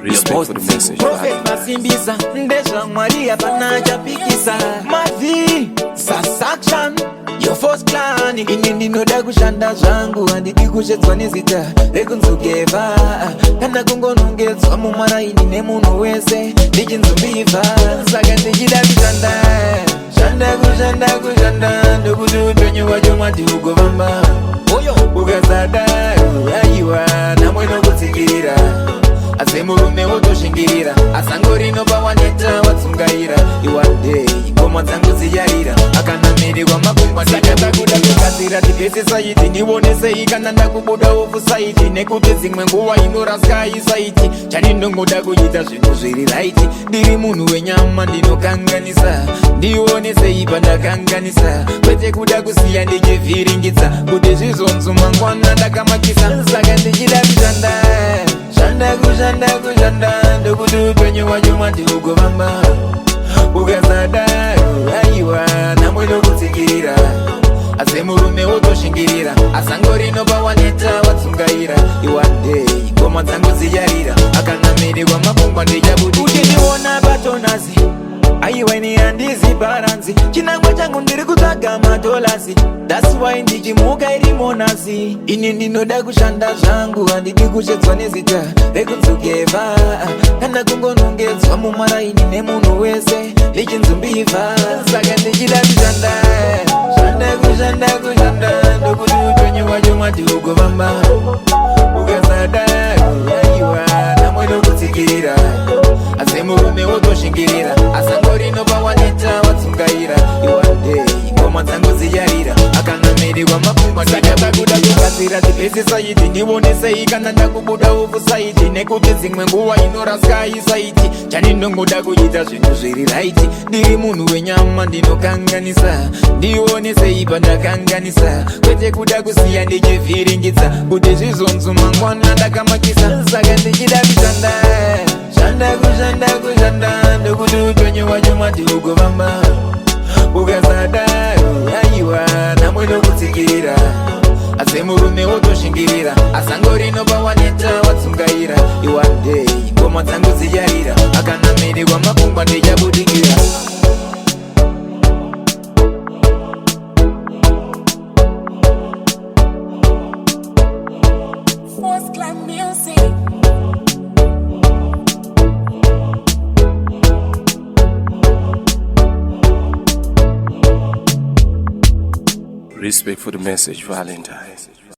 Respect for the message. Prophet Masimbisa, Ndesha Maria Panaja Pikisa, Mavi, Sasakshan, your first clan, inindi no dagu shanda zangu, andidi kushetwa nizita, rekunzugeva, kana kungo nungetwa mumara inine munu wese, dijinzumbiva, sagante jidabi shanda, shanda kushanda, ndugudu penyo wajomati ugovamba, ugazada, ayiwa, na mweno kutikira, asemurume wotoshingirira, asangorino bawaneta watsungaira, iwande, ngoma dzangu ziyarira, akanamirirwa makungwa ndakata kuda kugadzira tipese saiti, nionese ikana ndakubuda ofu saiti, nekuti dzimwe nguva inorasika isaiti, chanindongoda kuita zvinhu zviri raiti, ndiri munhu wenyama ndinokanganisa, ndionese ipa ndakanganisa, kwete kuda kusiya ndichivhiringidza, kuti zvizonzo mangwana ndakamakisa, saka ndichida kushanda, kushanda, ndokuti upenyu wacho mati ugovamba, ukazada, ayiwa, namweno kutsikirira, asemurume wotoshingirira, asangorino bawaneta watsungaira, iwande, ngoma dzangu ziyarira, akanamirirwa makungwa ndichabudikira, uchindiona patonasi, ayiwa ini handizi baranzi, chinangwa changu ndiri kutsvaga madolasi, that's why ndichimuka iri monasi, ini ndinoda kushanda zvangu, handidi kushedzwa nezita rekunzugeva, kana kungonongedzwa mumara ini nemunhu wese lichinzumbiva, saka ndichida kushanda, kushanda, ndokuti upenyu wacho mati ugovamba, ukazada, ayiwa, namweno kutsikirira, asemurume wotoshingirira, asangorino bawaneta watsungaira, iwande, ngoma dzangu ziyarira, akanamirirwa makungwa ndakata kuda kugadzira tipese saiti, nionese ikana ndakubuda ofu saiti, nekuti dzimwe nguva inorasika isaiti, chanindongoda kuita zvinhu zviri raiti, ndiri munhu wenyama ndinokanganisa, ndionese ipa ndakanganisa, kwete kuda kusiya ndichivhiringidza, kuti zvizonzo mangwana ndakamakisa, saka ndichida kushanda, kushanda, ndokuti upenyu wacho mati ugovamba, ukazada, ayiwa, namweno kutsikirira, asemurume wotoshingirira, asangorino bawaneta watsungaira, iwande, ngoma dzangu ziyarira, akanamirirwa makungwa ndichabudikira. Respect for the message, Valentine.